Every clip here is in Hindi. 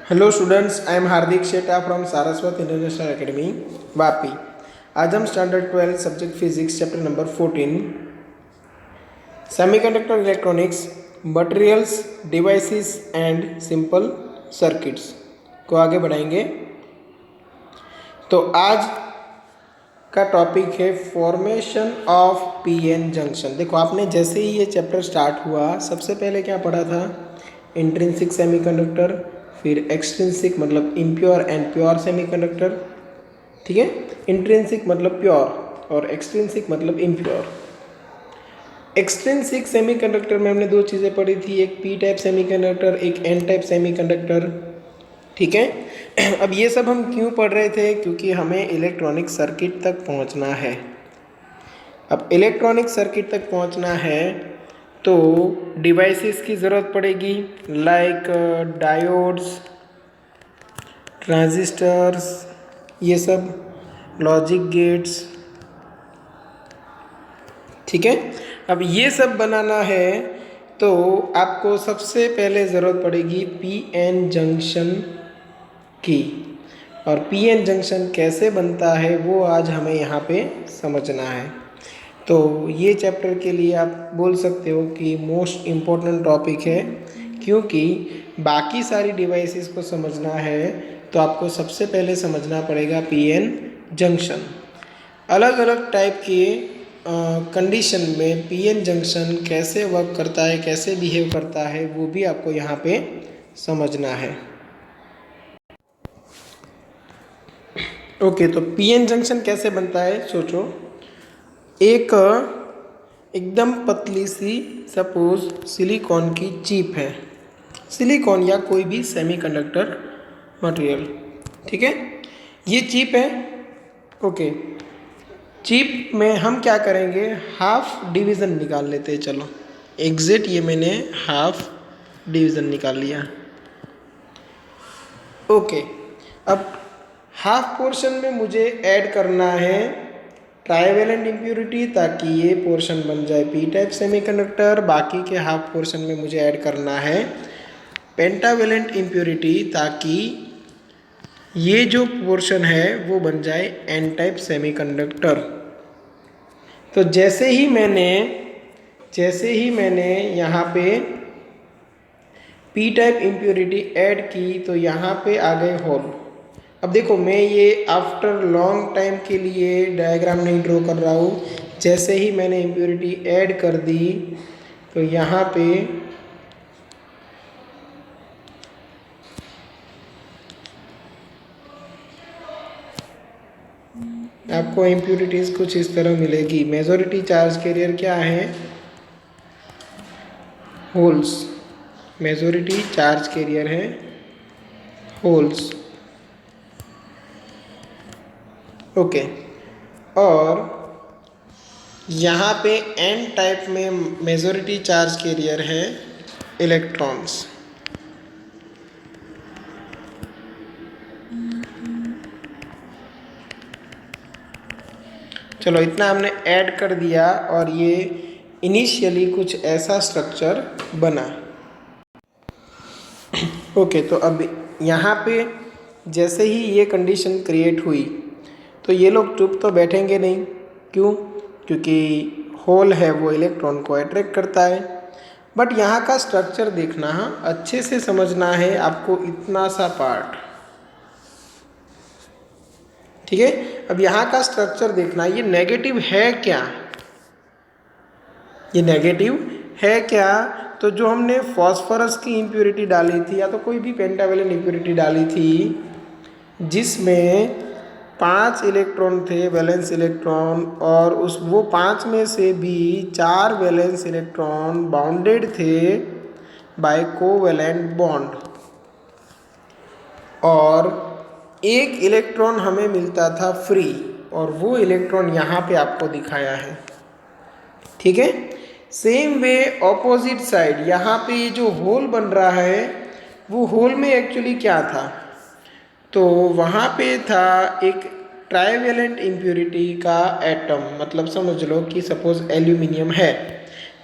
Hello students, I am Hardik Sheta from Saraswat international academy Vapi. आज हम standard 12 subject physics chapter number 14 semiconductor electronics materials devices and simple circuits को आगे बढ़ाएंगे। तो आज का टॉपिक है फॉर्मेशन ऑफ पीएन जंक्शन। देखो, आपने जैसे ही ये चैप्टर स्टार्ट हुआ सबसे पहले क्या पढ़ा था? इंट्रिंसिक सेमीकंडक्टर, फिर एक्सट्रिंसिक मतलब इम्प्योर एंड प्योर सेमीकंडक्टर। ठीक है, इंट्रिंसिक मतलब प्योर और एक्सट्रिंसिक मतलब इम्प्योर। एक्सट्रिंसिक सेमीकंडक्टर में हमने दो चीज़ें पढ़ी थी, एक पी टाइप सेमीकंडक्टर, एक एन टाइप सेमीकंडक्टर। ठीक है, अब ये सब हम क्यों पढ़ रहे थे? क्योंकि हमें इलेक्ट्रॉनिक सर्किट तक पहुंचना है। अब इलेक्ट्रॉनिक सर्किट तक पहुंचना है तो डिवाइसेस की ज़रूरत पड़ेगी, लाइक डायोड्स, ट्रांजिस्टर्स, ये सब लॉजिक गेट्स। ठीक है, अब ये सब बनाना है तो आपको सबसे पहले ज़रूरत पड़ेगी पीएन जंक्शन की। और पीएन जंक्शन कैसे बनता है वो आज हमें यहाँ पे समझना है। तो ये चैप्टर के लिए आप बोल सकते हो कि मोस्ट इम्पोर्टेंट टॉपिक है, क्योंकि बाकी सारी डिवाइसेस को समझना है तो आपको सबसे पहले समझना पड़ेगा पीएन जंक्शन। अलग अलग टाइप के कंडीशन में पीएन जंक्शन कैसे वर्क करता है, कैसे बिहेव करता है, वो भी आपको यहाँ पे समझना है। ओके, तो पीएन जंक्शन कैसे बनता है सोचो। एक एकदम पतली सी सपोज सिलिकॉन की चिप है, सिलिकॉन या कोई भी सेमीकंडक्टर मटेरियल। ठीक है, ये चिप है। ओके, चिप में हम क्या करेंगे, हाफ डिवीज़न निकाल लेते हैं। चलो एग्जैक्ट ये मैंने हाफ डिवीज़न निकाल लिया। ओके, अब हाफ पोर्शन में मुझे ऐड करना है ट्राइवेलेंट इम्प्योरिटी, ताकि ये पोर्शन बन जाए पी टाइप सेमीकंडक्टर। बाकी के हाफ पोर्शन में मुझे ऐड करना है पेंटावेलेंट इम्प्योरिटी, ताकि ये जो पोर्शन है वो बन जाए एन टाइप सेमीकंडक्टर। तो जैसे ही मैंने यहाँ पे पी टाइप इम्प्योरिटी ऐड की तो यहाँ पे आ गए होल। अब देखो, मैं ये आफ्टर लॉन्ग टाइम के लिए डायग्राम नहीं ड्रॉ कर रहा हूँ। जैसे ही मैंने इम्प्योरिटी ऐड कर दी तो यहाँ पे आपको इम्प्योरिटीज कुछ इस तरह मिलेगी। मेजॉरिटी चार्ज कैरियर क्या है? होल्स। मेजॉरिटी चार्ज कैरियर है होल्स। ओके, और यहाँ पे एन टाइप में मेजॉरिटी चार्ज कैरियर है इलेक्ट्रॉन्स। चलो इतना हमने ऐड कर दिया और ये इनिशियली कुछ ऐसा स्ट्रक्चर बना। ओके, तो अब यहाँ पे जैसे ही ये कंडीशन क्रिएट हुई तो ये लोग चुप तो बैठेंगे नहीं। क्यों? क्योंकि होल है वो इलेक्ट्रॉन को अट्रैक्ट करता है। बट यहाँ का स्ट्रक्चर देखना, हाँ अच्छे से समझना है आपको इतना सा पार्ट। ठीक है, अब यहाँ का स्ट्रक्चर देखना, ये नेगेटिव है क्या? ये नेगेटिव है क्या? तो जो हमने फॉस्फोरस की इम्प्योरिटी डाली थी या तो कोई भी पेंटावेलेंट इम्प्योरिटी डाली थी जिसमें 5 इलेक्ट्रॉन थे वैलेंस इलेक्ट्रॉन, और वो 5 में से भी 4 वैलेंस इलेक्ट्रॉन बाउंडेड थे बाय कोवैलेंट बॉन्ड, और एक इलेक्ट्रॉन हमें मिलता था फ्री, और वो इलेक्ट्रॉन यहाँ पे आपको दिखाया है। ठीक है, सेम वे ऑपोजिट साइड यहाँ पे ये जो होल बन रहा है वो होल में एक्चुअली क्या था? तो वहाँ पे था एक ट्राइवेलेंट इम्प्योरिटी का एटम। मतलब समझ लो कि सपोज एल्यूमिनियम है,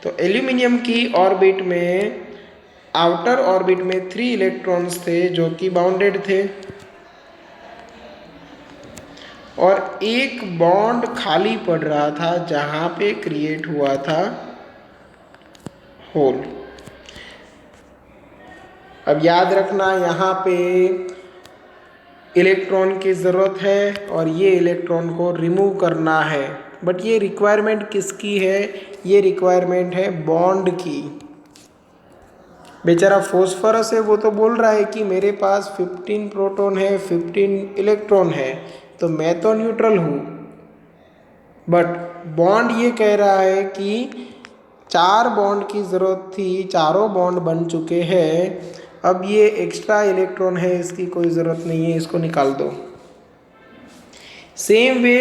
तो एल्यूमिनियम की ऑर्बिट में आउटर ऑर्बिट में 3 इलेक्ट्रॉन्स थे जो कि बाउंडेड थे और एक बॉन्ड खाली पड़ रहा था जहां पे क्रिएट हुआ था होल। अब याद रखना यहाँ पे इलेक्ट्रॉन की ज़रूरत है और ये इलेक्ट्रॉन को रिमूव करना है, बट ये रिक्वायरमेंट किसकी है? ये रिक्वायरमेंट है बॉन्ड की। बेचारा फॉस्फोरस है, वो तो बोल रहा है कि मेरे पास 15 प्रोटॉन है, 15 इलेक्ट्रॉन है, तो मैं तो न्यूट्रल हूँ। बट बॉन्ड ये कह रहा है कि 4 बॉन्ड की ज़रूरत थी, चारों बॉन्ड बन चुके हैं, अब ये एक्स्ट्रा इलेक्ट्रॉन है, इसकी कोई ज़रूरत नहीं है, इसको निकाल दो। सेम वे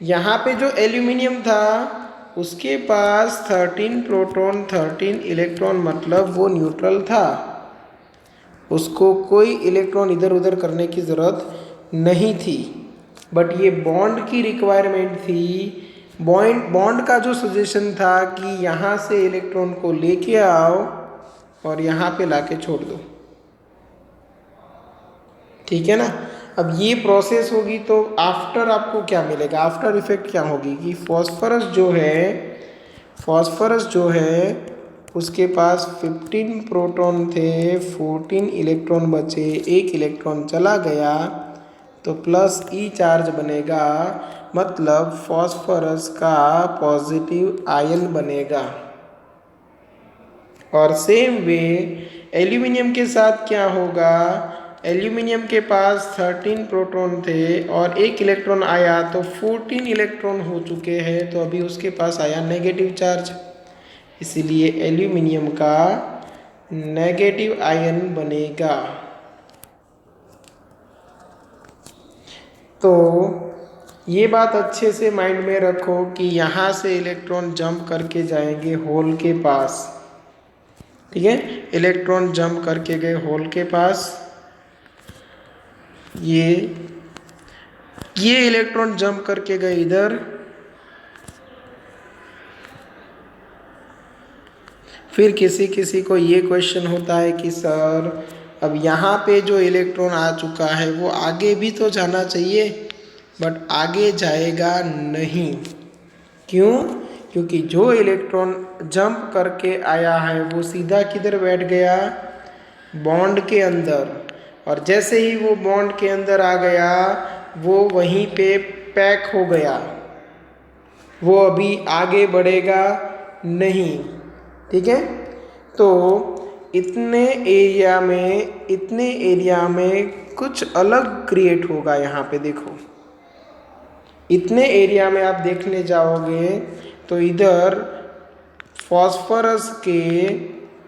यहाँ पे जो एल्यूमिनियम था उसके पास 13 प्रोटॉन 13 इलेक्ट्रॉन, मतलब वो न्यूट्रल था, उसको कोई इलेक्ट्रॉन इधर उधर करने की ज़रूरत नहीं थी। बट ये बॉन्ड की रिक्वायरमेंट थी। बॉन्ड का जो सजेशन था कि यहाँ से इलेक्ट्रॉन को लेके आओ और यहाँ पे लाके छोड़ दो, ठीक है ना। अब ये प्रोसेस होगी तो आफ्टर आपको क्या मिलेगा? आफ्टर इफेक्ट क्या होगी कि फॉस्फोरस जो है उसके पास 15 प्रोटॉन थे, 14 इलेक्ट्रॉन बचे, एक इलेक्ट्रॉन चला गया तो प्लस ई चार्ज बनेगा, मतलब फॉस्फोरस का पॉजिटिव आयन बनेगा। और सेम वे एल्यूमिनियम के साथ क्या होगा? एल्यूमिनियम के पास 13 प्रोटॉन थे और एक इलेक्ट्रॉन आया तो 14 इलेक्ट्रॉन हो चुके हैं, तो अभी उसके पास आया नेगेटिव चार्ज, इसीलिए एल्यूमिनियम का नेगेटिव आयन बनेगा। तो ये बात अच्छे से माइंड में रखो कि यहाँ से इलेक्ट्रॉन जंप करके जाएंगे होल के पास, ठीक है। इलेक्ट्रॉन जंप करके गए होल के पास, ये इलेक्ट्रॉन जंप करके गए इधर, फिर किसी को ये क्वेश्चन होता है कि सर अब यहाँ पे जो इलेक्ट्रॉन आ चुका है वो आगे भी तो जाना चाहिए, बट आगे जाएगा नहीं। क्यों? क्योंकि जो इलेक्ट्रॉन जंप करके आया है वो सीधा किधर बैठ गया? बॉन्ड के अंदर, और जैसे ही वो बॉन्ड के अंदर आ गया वो वहीं पे पैक हो गया, वो अभी आगे बढ़ेगा नहीं, ठीक है। तो इतने एरिया में कुछ अलग क्रिएट होगा। यहाँ पे देखो, इतने एरिया में आप देखने जाओगे तो इधर फॉस्फोरस के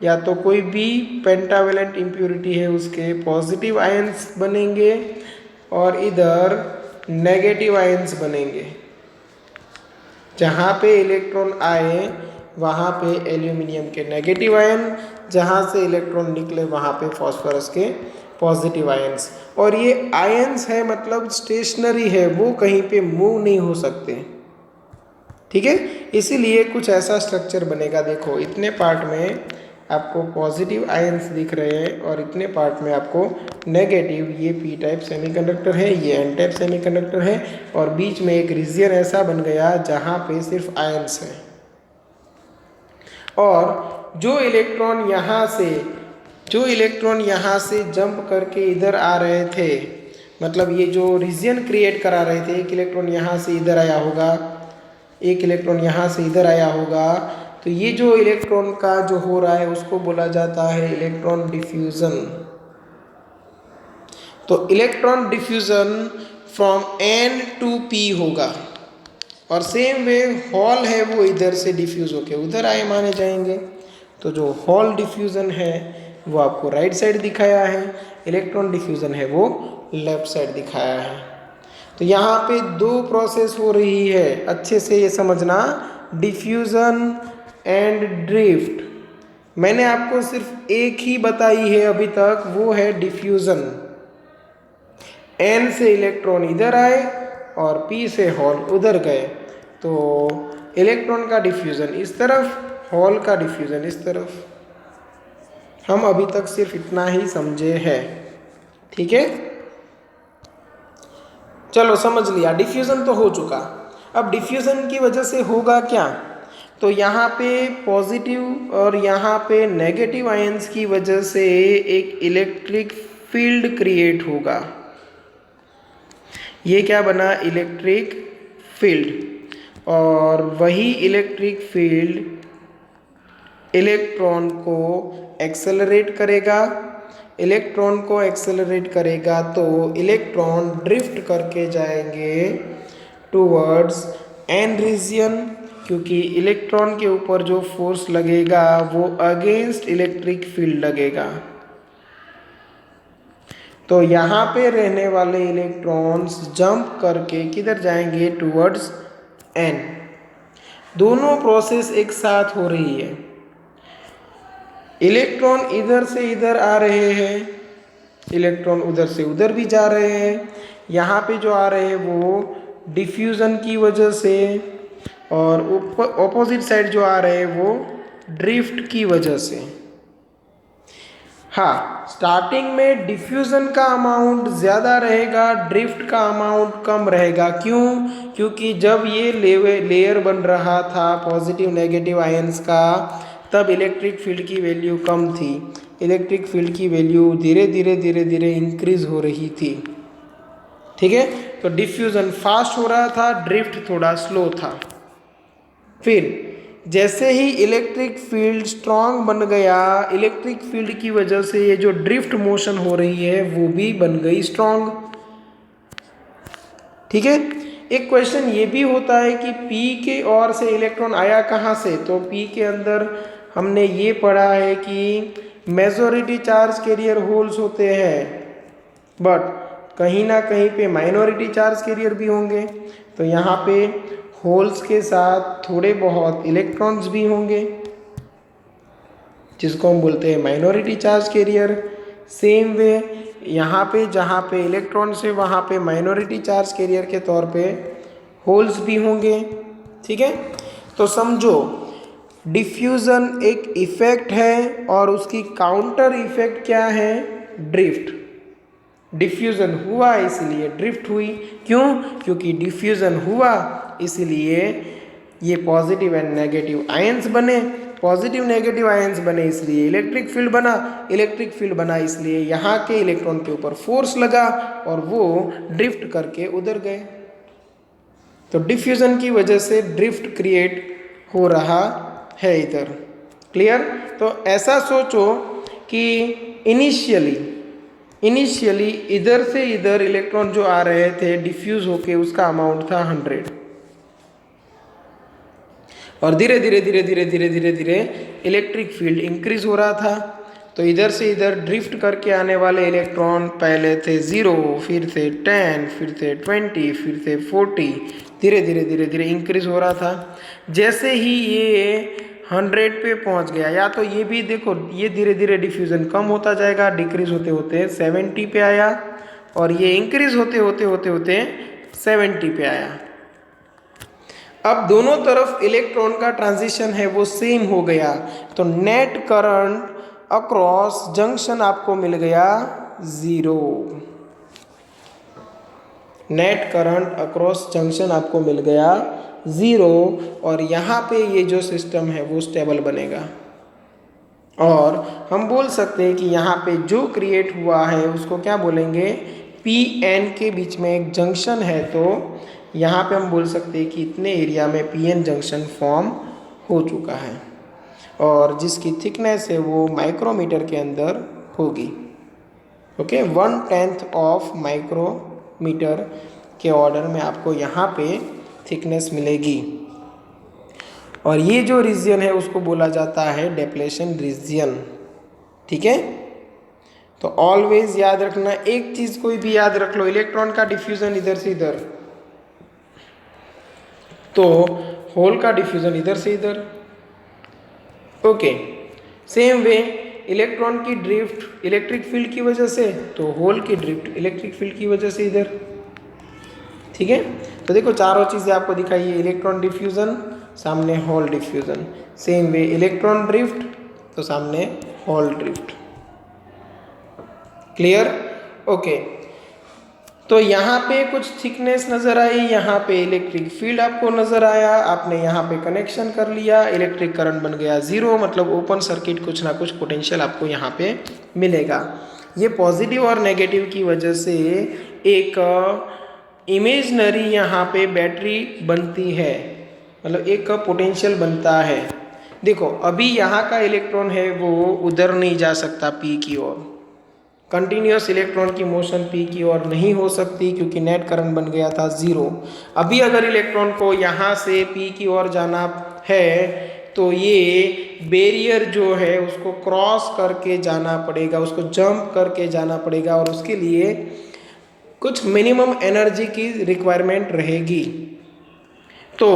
या तो कोई भी पेंटावेलेंट इम्प्योरिटी है उसके पॉजिटिव आयंस बनेंगे और इधर नेगेटिव आयंस बनेंगे। जहाँ पे इलेक्ट्रॉन आए वहाँ पे एल्यूमिनियम के नेगेटिव आयन, जहाँ से इलेक्ट्रॉन निकले वहाँ पे फॉस्फोरस के पॉजिटिव आयंस। और ये आयंस है मतलब स्टेशनरी है, वो कहीं पे मूव नहीं हो सकते, ठीक है। इसीलिए कुछ ऐसा स्ट्रक्चर बनेगा। देखो इतने पार्ट में आपको पॉजिटिव आयंस दिख रहे हैं और इतने पार्ट में आपको नेगेटिव, ये पी टाइप सेमीकंडक्टर है, ये एन टाइप सेमीकंडक्टर है, और बीच में एक रीजन ऐसा बन गया जहाँ पे सिर्फ आयंस है। और जो इलेक्ट्रॉन यहाँ से जंप करके इधर आ रहे थे, मतलब ये जो रीजन क्रिएट करा रहे थे, एक इलेक्ट्रॉन यहाँ से इधर आया होगा, एक इलेक्ट्रॉन यहाँ से इधर आया होगा, तो ये जो इलेक्ट्रॉन का जो हो रहा है उसको बोला जाता है इलेक्ट्रॉन डिफ्यूजन। तो electron diffusion from N to P होगा, और सेम वे हॉल है वो इधर से डिफ्यूज होके उधर आए माने जाएंगे। तो जो हॉल डिफ्यूजन है वो आपको राइट साइड दिखाया है, इलेक्ट्रॉन डिफ्यूजन है वो लेफ्ट साइड दिखाया है। तो यहाँ पे दो प्रोसेस हो रही है, अच्छे से ये समझना, डिफ्यूजन एंड ड्रिफ्ट। मैंने आपको सिर्फ एक ही बताई है अभी तक, वो है डिफ्यूजन। एन से इलेक्ट्रॉन इधर आए और पी से हॉल उधर गए, तो इलेक्ट्रॉन का डिफ्यूजन इस तरफ, हॉल का डिफ्यूजन इस तरफ। हम अभी तक सिर्फ इतना ही समझे हैं, ठीक है। चलो समझ लिया, डिफ्यूज़न तो हो चुका। अब डिफ्यूज़न की वजह से होगा क्या, तो यहाँ पे पॉजिटिव और यहाँ पे नेगेटिव आयंस की वजह से एक इलेक्ट्रिक फील्ड क्रिएट होगा। ये क्या बना, इलेक्ट्रिक फील्ड। और वही इलेक्ट्रिक फील्ड इलेक्ट्रॉन को एक्सेलरेट करेगा। इलेक्ट्रॉन को एक्सेलरेट करेगा तो इलेक्ट्रॉन ड्रिफ्ट करके जाएंगे टूवर्ड्स एन रीजन, क्योंकि इलेक्ट्रॉन के ऊपर जो फोर्स लगेगा वो अगेंस्ट इलेक्ट्रिक फील्ड लगेगा। तो यहाँ पे रहने वाले इलेक्ट्रॉन्स जंप करके किधर जाएंगे, टूवर्ड्स एन। दोनों प्रोसेस एक साथ हो रही है। इलेक्ट्रॉन इधर से इधर आ रहे हैं, इलेक्ट्रॉन उधर से उधर भी जा रहे हैं। यहाँ पे जो आ रहे हैं वो डिफ्यूज़न की वजह से, और ऑपोजिट साइड जो आ रहे हैं वो ड्रिफ्ट की वजह से। हाँ, स्टार्टिंग में डिफ्यूज़न का अमाउंट ज़्यादा रहेगा, ड्रिफ्ट का अमाउंट कम रहेगा। क्यों, क्योंकि जब ये लेयर बन रहा था पॉजिटिव नेगेटिव आयंस का, तब इलेक्ट्रिक फील्ड की वैल्यू कम थी। इलेक्ट्रिक फील्ड की वैल्यू धीरे धीरे इंक्रीज हो रही थी, ठीक है। तो डिफ्यूज़न फास्ट हो रहा था, ड्रिफ्ट थोड़ा स्लो था। फिर जैसे ही इलेक्ट्रिक फील्ड स्ट्रांग बन गया, इलेक्ट्रिक फील्ड की वजह से ये जो ड्रिफ्ट मोशन हो रही है वो भी बन गई स्ट्रांग, ठीक है। एक क्वेश्चन ये भी होता है कि P के ओर से इलेक्ट्रॉन आया कहाँ से, तो P के अंदर हमने ये पढ़ा है कि मेजॉरिटी चार्ज कैरियर होल्स होते हैं, बट कहीं ना कहीं पे माइनॉरिटी चार्ज कैरियर भी होंगे। तो यहाँ पे होल्स के साथ थोड़े बहुत इलेक्ट्रॉन्स भी होंगे, जिसको हम बोलते हैं minority charge carrier. Same way यहाँ पे जहाँ पे इलेक्ट्रॉन्स है वहाँ पे माइनॉरिटी चार्ज कैरियर के तौर पे होल्स भी होंगे, ठीक है। तो समझो डिफ्यूज़न एक इफेक्ट है और उसकी काउंटर इफेक्ट क्या है, ड्रिफ्ट। डिफ्यूज़न हुआ इसलिए ड्रिफ्ट हुई। क्यों, क्योंकि डिफ्यूज़न हुआ इसलिए ये पॉजिटिव एंड नेगेटिव आयंस बने, पॉजिटिव नेगेटिव आयंस बने इसलिए इलेक्ट्रिक फील्ड बना, इलेक्ट्रिक फील्ड बना इसलिए यहाँ के इलेक्ट्रॉन के ऊपर फोर्स लगा और वो ड्रिफ्ट करके उधर गए। तो डिफ्यूज़न की वजह से ड्रिफ्ट क्रिएट हो रहा है इधर। क्लियर। तो ऐसा सोचो कि इनिशियली इधर से इधर इलेक्ट्रॉन जो आ रहे थे डिफ्यूज होके उसका अमाउंट था 100, और धीरे धीरे इलेक्ट्रिक फील्ड इंक्रीज हो रहा था। तो इधर से इधर ड्रिफ्ट करके आने वाले इलेक्ट्रॉन पहले थे 0, फिर थे 10, फिर थे 20, फिर थे 40, धीरे धीरे इंक्रीज हो रहा था। जैसे ही ये 100 पे पहुंच गया, या तो ये भी देखो ये धीरे धीरे डिफ्यूज़न कम होता जाएगा, डिक्रीज होते होते 70 पे आया, और ये इंक्रीज होते 70 पे आया। अब दोनों तरफ इलेक्ट्रॉन का ट्रांजिशन है वो सेम हो गया, तो नेट करंट अक्रॉस जंक्शन आपको मिल गया 0। नेट करंट अक्रॉस जंक्शन आपको मिल गया 0, और यहाँ पे ये जो सिस्टम है वो स्टेबल बनेगा। और हम बोल सकते हैं कि यहाँ पे जो क्रिएट हुआ है उसको क्या बोलेंगे, Pn के बीच में एक जंक्शन है, तो यहाँ पे हम बोल सकते हैं कि इतने एरिया में Pn जंक्शन फॉर्म हो चुका है, और जिसकी थिकनेस है वो माइक्रोमीटर के अंदर होगी। ओके, 1/10 ऑफ माइक्रोमीटर के ऑर्डर में आपको यहाँ पे थिकनेस मिलेगी। और ये जो रीजन है उसको बोला जाता है डेप्लेशन रीजन, ठीक है। तो ऑलवेज याद रखना, एक चीज कोई भी याद रख लो, इलेक्ट्रॉन का डिफ्यूजन इधर से इधर, तो होल का डिफ्यूजन इधर से इधर। ओके, सेम वे इलेक्ट्रॉन की ड्रिफ्ट इलेक्ट्रिक फील्ड की वजह से, तो होल की ड्रिफ्ट इलेक्ट्रिक फील्ड की वजह से इधर, ठीक है। तो देखो चारों चीज़ें आपको दिखाई है, इलेक्ट्रॉन डिफ्यूज़न, सामने hole diffusion. Same way electron drift, तो सामने होल ड्रिफ्ट। क्लियर? ओके, तो यहाँ पे कुछ थिकनेस नज़र आई, यहाँ पे इलेक्ट्रिक फील्ड आपको नज़र आया, आपने यहाँ पे कनेक्शन कर लिया, इलेक्ट्रिक करंट बन गया 0, मतलब ओपन सर्किट कुछ ना कुछ पोटेंशियल आपको यहाँ पे मिलेगा। ये पॉजिटिव और नेगेटिव की वजह से एक इमेजनरी यहाँ पे बैटरी बनती है, मतलब एक पोटेंशियल बनता है। देखो अभी यहाँ का इलेक्ट्रॉन है वो उधर नहीं जा सकता पी की ओर, कंटिन्यूस इलेक्ट्रॉन की मोशन पी की ओर नहीं हो सकती क्योंकि नेट करंट बन गया था 0। अभी अगर इलेक्ट्रॉन को यहाँ से पी की ओर जाना है तो ये बैरियर जो है उसको क्रॉस करके जाना पड़ेगा, उसको जंप करके जाना पड़ेगा और उसके लिए कुछ मिनिमम एनर्जी की रिक्वायरमेंट रहेगी। तो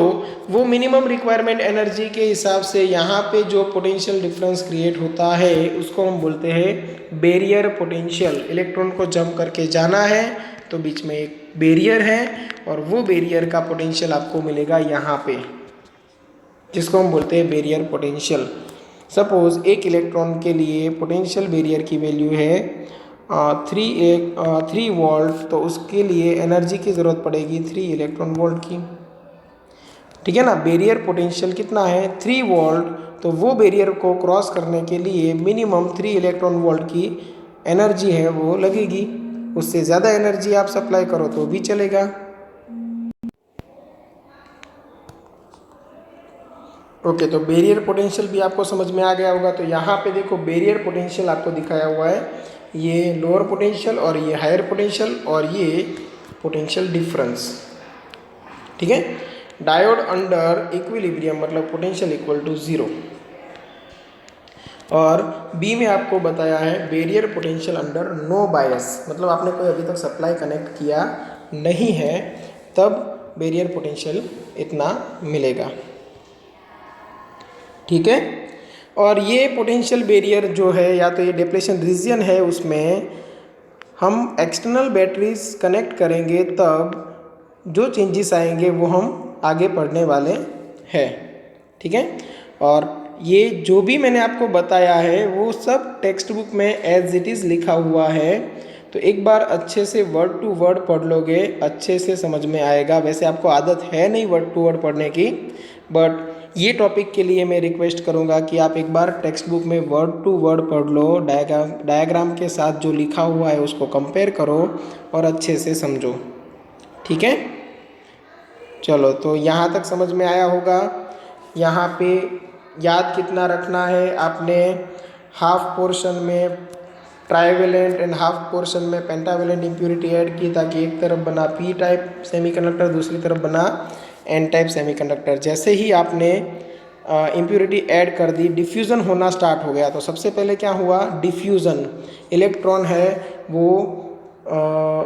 वो मिनिमम रिक्वायरमेंट एनर्जी के हिसाब से यहाँ पे जो पोटेंशियल डिफरेंस क्रिएट होता है उसको हम बोलते हैं बैरियर पोटेंशियल। इलेक्ट्रॉन को जंप करके जाना है तो बीच में एक बैरियर है और वो बैरियर का पोटेंशियल आपको मिलेगा यहाँ पे, जिसको हम बोलते हैं बैरियर पोटेंशियल। सपोज एक इलेक्ट्रॉन के लिए पोटेंशियल बैरियर की वैल्यू है 3 वोल्ट, तो उसके लिए एनर्जी की ज़रूरत पड़ेगी 3 इलेक्ट्रॉन वोल्ट की। ठीक है ना, बैरियर पोटेंशियल कितना है 3 वोल्ट, तो वो बैरियर को क्रॉस करने के लिए मिनिमम 3 इलेक्ट्रॉन वोल्ट की एनर्जी है वो लगेगी। उससे ज़्यादा एनर्जी आप सप्लाई करो तो भी चलेगा। ओके, तो बैरियर पोटेंशियल भी आपको समझ में आ गया होगा। तो यहाँ पे देखो बैरियर पोटेंशियल आपको दिखाया हुआ है, ये लोअर पोटेंशियल और ये हायर पोटेंशियल और ये पोटेंशियल डिफरेंस। ठीक है, डायोड अंडर इक्विलिब्रियम मतलब पोटेंशियल इक्वल टू 0। और बी में आपको बताया है बैरियर पोटेंशियल अंडर नो बायस, मतलब आपने कोई अभी तक सप्लाई कनेक्ट किया नहीं है तब बैरियर पोटेंशियल इतना मिलेगा। ठीक है, और ये पोटेंशियल बैरियर जो है या तो ये डिप्लेशन रीजन है, उसमें हम एक्सटर्नल बैटरीज कनेक्ट करेंगे तब जो चेंजेस आएंगे वो हम आगे पढ़ने वाले हैं। ठीक है, और ये जो भी मैंने आपको बताया है वो सब टेक्स्ट बुक में एज इट इज़ लिखा हुआ है, तो एक बार अच्छे से वर्ड टू वर्ड पढ़ लोगे अच्छे से समझ में आएगा। वैसे आपको आदत है नहीं वर्ड टू वर्ड पढ़ने की, बट ये टॉपिक के लिए मैं रिक्वेस्ट करूँगा कि आप एक बार टेक्स्ट बुक में वर्ड टू वर्ड पढ़ लो, डायग्राम के साथ जो लिखा हुआ है उसको कंपेयर करो और अच्छे से समझो। ठीक है, चलो तो यहाँ तक समझ में आया होगा। यहाँ पे याद कितना रखना है आपने, हाफ पोर्शन में ट्राइवेलेंट एंड हाफ पोर्शन में पेंटावेलेंट इम्प्यूरिटी ऐड की ताकि एक तरफ बना पी टाइप सेमीकंडक्टर, दूसरी तरफ बना एन टाइप सेमीकंडक्टर। जैसे ही आपने इम्प्यूरिटी ऐड कर दी डिफ्यूज़न होना स्टार्ट हो गया। तो सबसे पहले क्या हुआ, डिफ्यूज़न, इलेक्ट्रॉन है वो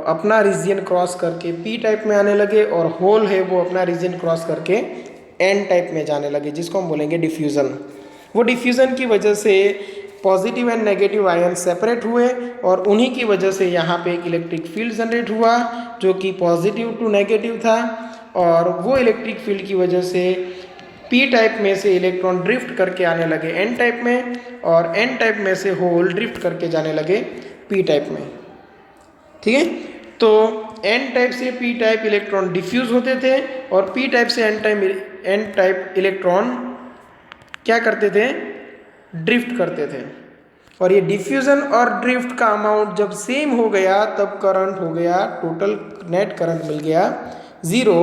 अपना रीजन क्रॉस करके पी टाइप में आने लगे और होल है वो अपना रीजन क्रॉस करके एन टाइप में जाने लगे, जिसको हम बोलेंगे डिफ्यूज़न। वो डिफ्यूज़न की वजह से positive and negative ion separate हुए और उन्हीं की वजह से यहाँ पे एक इलेक्ट्रिक फील्ड जनरेट हुआ जो कि पॉजिटिव टू नेगेटिव था, और वो इलेक्ट्रिक फील्ड की वजह से पी टाइप में से इलेक्ट्रॉन ड्रिफ्ट करके आने लगे एन टाइप में, और एन टाइप में से होल ड्रिफ्ट करके जाने लगे पी टाइप में। ठीक है, तो एन टाइप से पी टाइप इलेक्ट्रॉन डिफ्यूज होते थे और पी टाइप से एन टाइप इलेक्ट्रॉन क्या करते थे, ड्रिफ्ट करते थे। और ये डिफ्यूजन और ड्रिफ्ट का अमाउंट जब सेम हो गया तब करंट हो गया, टोटल नेट करंट मिल गया 0,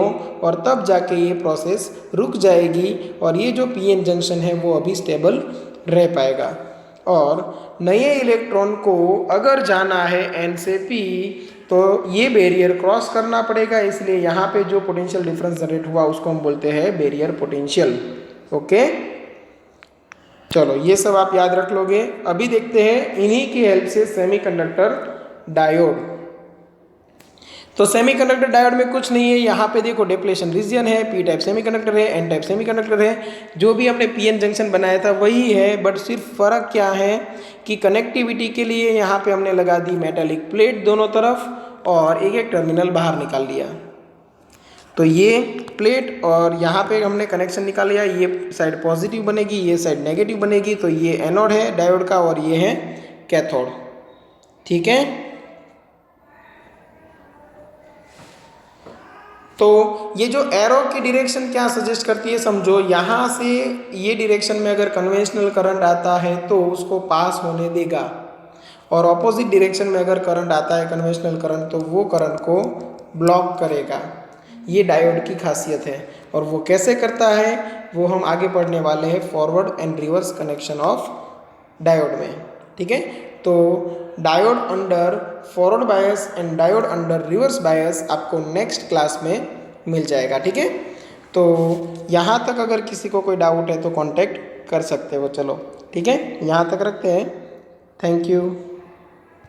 और तब जाके ये प्रोसेस रुक जाएगी और ये जो पी एन जंक्शन है वो अभी स्टेबल रह पाएगा। और नए इलेक्ट्रॉन को अगर जाना है एन से पी तो ये बैरियर क्रॉस करना पड़ेगा, इसलिए यहाँ पे जो पोटेंशियल डिफरेंस जनरेट हुआ उसको हम बोलते हैं बैरियर पोटेंशियल। ओके, चलो ये सब आप याद रख लोगे। अभी देखते हैं इन्हीं की हेल्प से सेमीकंडक्टर डायोड। तो सेमीकंडक्टर डायोड में कुछ नहीं है, यहाँ पे देखो डिप्लेशन रीजन है, पी टाइप सेमीकंडक्टर है, एन टाइप सेमीकंडक्टर है, जो भी हमने पीएन जंक्शन बनाया था वही है, बट सिर्फ फर्क क्या है कि कनेक्टिविटी के लिए यहाँ पे हमने लगा दी मेटालिक प्लेट दोनों तरफ और एक एक टर्मिनल बाहर निकाल दिया। तो ये प्लेट और यहाँ पे हमने कनेक्शन निकाल लिया, ये साइड पॉजिटिव बनेगी, ये साइड नेगेटिव बनेगी, तो ये एनोड है डायोड का और ये है कैथोड। ठीक है, तो ये जो एरो की डायरेक्शन क्या सजेस्ट करती है समझो, यहाँ से ये डायरेक्शन में अगर कन्वेंशनल करंट आता है तो उसको पास होने देगा, और ऑपोजिट डायरेक्शन में अगर करंट आता है कन्वेंशनल करंट तो वो करंट को ब्लॉक करेगा। ये डायोड की खासियत है, और वो कैसे करता है वो हम आगे पढ़ने वाले हैं forward and reverse connection of diode में। ठीक है, तो diode under forward bias and diode under reverse bias आपको नेक्स्ट क्लास में मिल जाएगा। ठीक है, तो यहाँ तक अगर किसी को कोई डाउट है तो कांटेक्ट कर सकते हो। चलो ठीक है, यहाँ तक रखते हैं। Thank you.